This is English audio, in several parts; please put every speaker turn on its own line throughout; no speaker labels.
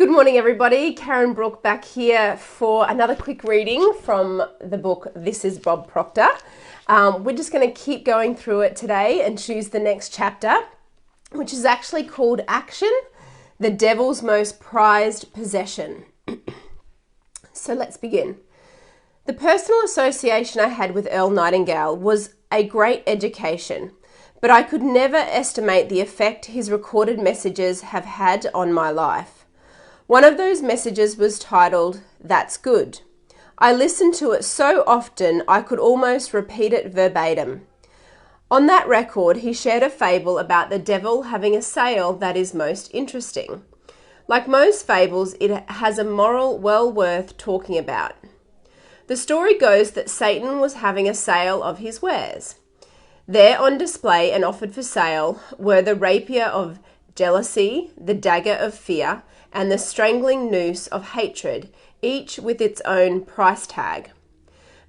Good morning, everybody. Karen Brooke back here for another quick reading from the book This is Bob Proctor. We're just going to keep going through it today and choose the next chapter, which is actually called Action, the Devil's Most Prized Possession. So let's begin. The personal association I had with Earl Nightingale was a great education, but I could never estimate the effect his recorded messages have had on my life. One of those messages was titled, "That's Good." I listened to it so often I could almost repeat it verbatim. On that record, he shared a fable about the devil having a sale that is most interesting. Like most fables, it has a moral well worth talking about. The story goes that Satan was having a sale of his wares. There on display and offered for sale were the rapier of jealousy, the dagger of fear, and the strangling noose of hatred, each with its own price tag.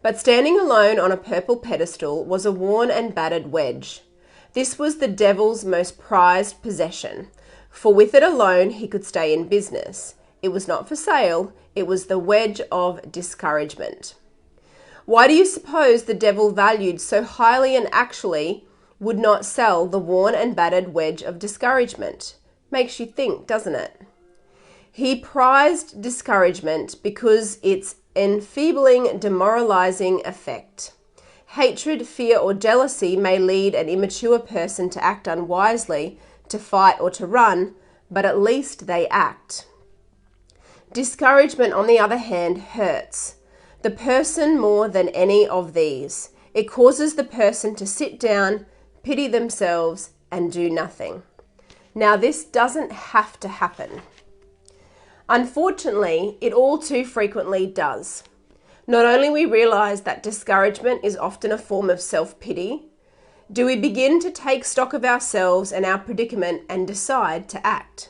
But standing alone on a purple pedestal was a worn and battered wedge. This was the devil's most prized possession, for with it alone he could stay in business. It was not for sale, it was the wedge of discouragement. Why do you suppose the devil valued so highly and actually would not sell the worn and battered wedge of discouragement? Makes you think, doesn't it? He prized discouragement because its enfeebling, demoralizing effect. Hatred, fear, or jealousy may lead an immature person to act unwisely, to fight or to run, but at least they act. Discouragement, on the other hand, hurts the person more than any of these. It causes the person to sit down, pity themselves, and do nothing. Now, this doesn't have to happen. Unfortunately, it all too frequently does. Not only we realize that discouragement is often a form of self-pity, do we begin to take stock of ourselves and our predicament and decide to act.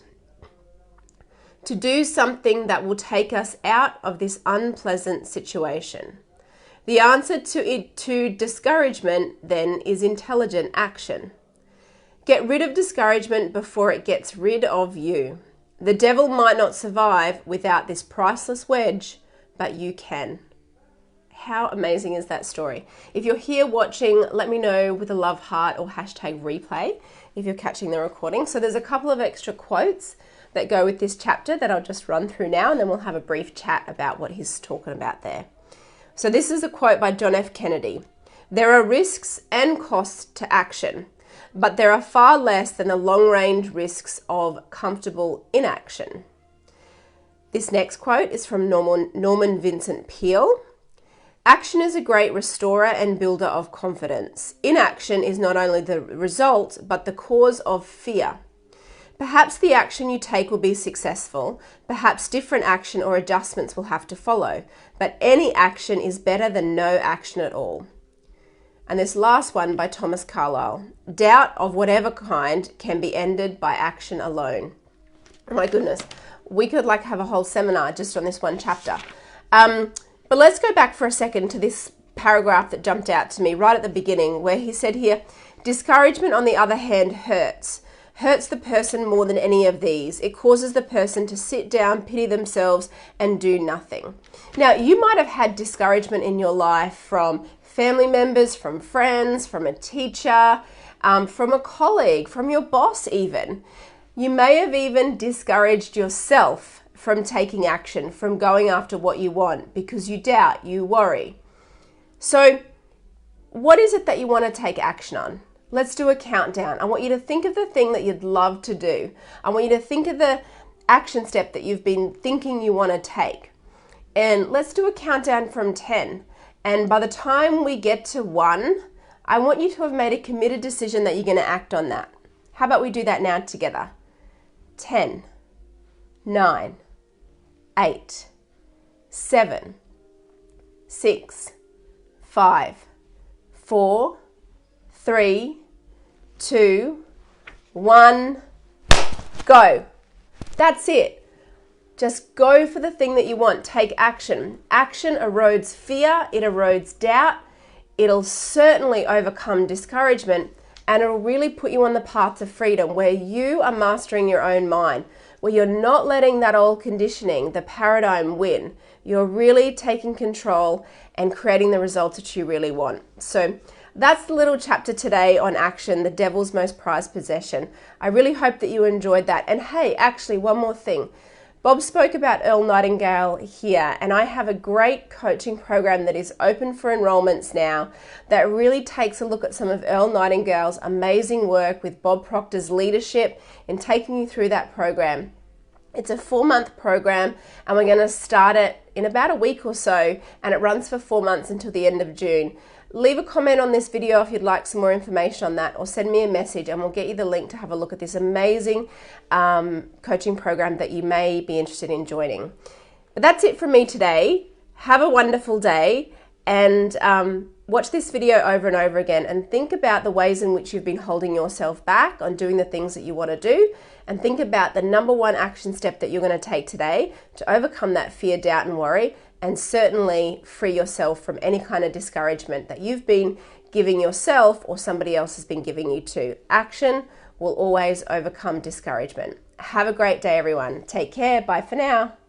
To do something that will take us out of this unpleasant situation. The answer to discouragement, then, is intelligent action. Get rid of discouragement before it gets rid of you. The devil might not survive without this priceless wedge, but you can. How amazing is that story? If you're here watching, let me know with a love heart or hashtag replay if you're catching the recording. So there's a couple of extra quotes that go with this chapter that I'll just run through now, and then we'll have a brief chat about what he's talking about there. So this is a quote by John F. Kennedy. "There are risks and costs to action, but there are far less than the long-range risks of comfortable inaction." This next quote is from Norman Vincent Peale. "Action is a great restorer and builder of confidence. Inaction is not only the result, but the cause of fear. Perhaps the action you take will be successful, perhaps different action or adjustments will have to follow, but any action is better than no action at all." And this last one by Thomas Carlyle. "Doubt of whatever kind can be ended by action alone." Oh my goodness, we could have a whole seminar just on this one chapter. But let's go back for a second to this paragraph that jumped out to me right at the beginning, where he said here, "Discouragement, on the other hand, hurts the person more than any of these. It causes the person to sit down, pity themselves, and do nothing." Now, you might have had discouragement in your life from family members, from friends, from a teacher, from a colleague, from your boss even. You may have even discouraged yourself from taking action, from going after what you want, because you doubt, you worry. So what is it that you want to take action on? Let's do a countdown. I want you to think of the thing that you'd love to do. I want you to think of the action step that you've been thinking you want to take. And let's do a countdown from 10. And by the time we get to 1, I want you to have made a committed decision that you're going to act on that. How about we do that now together? 10, 9, 8, 7, 6, 5, 4, 3, 2, 1, go. That's it. Just go for the thing that you want. Take action. Action erodes fear. It erodes doubt. It'll certainly overcome discouragement. and it'll really put you on the path to freedom where you are mastering your own mind, where you're not letting that old conditioning, the paradigm, win. You're really taking control and creating the results that you really want. So that's the little chapter today on action, the devil's most prized possession. I really hope that you enjoyed that. And hey, actually, one more thing. Bob spoke about Earl Nightingale here, and I have a great coaching program that is open for enrollments now that really takes a look at some of Earl Nightingale's amazing work with Bob Proctor's leadership in taking you through that program. It's a 4-month program, and we're going to start it in about a week or so, and it runs for 4 months until the end of June. Leave a comment on this video if you'd like some more information on that, or send me a message and we'll get you the link to have a look at this amazing coaching program that you may be interested in joining. But that's it from me today. Have a wonderful day, and watch this video over and over again and think about the ways in which you've been holding yourself back on doing the things that you want to do, and think about the number one action step that you're going to take today to overcome that fear, doubt, and worry, and certainly free yourself from any kind of discouragement that you've been giving yourself or somebody else has been giving you to. Action will always overcome discouragement. Have a great day, everyone. Take care. Bye for now.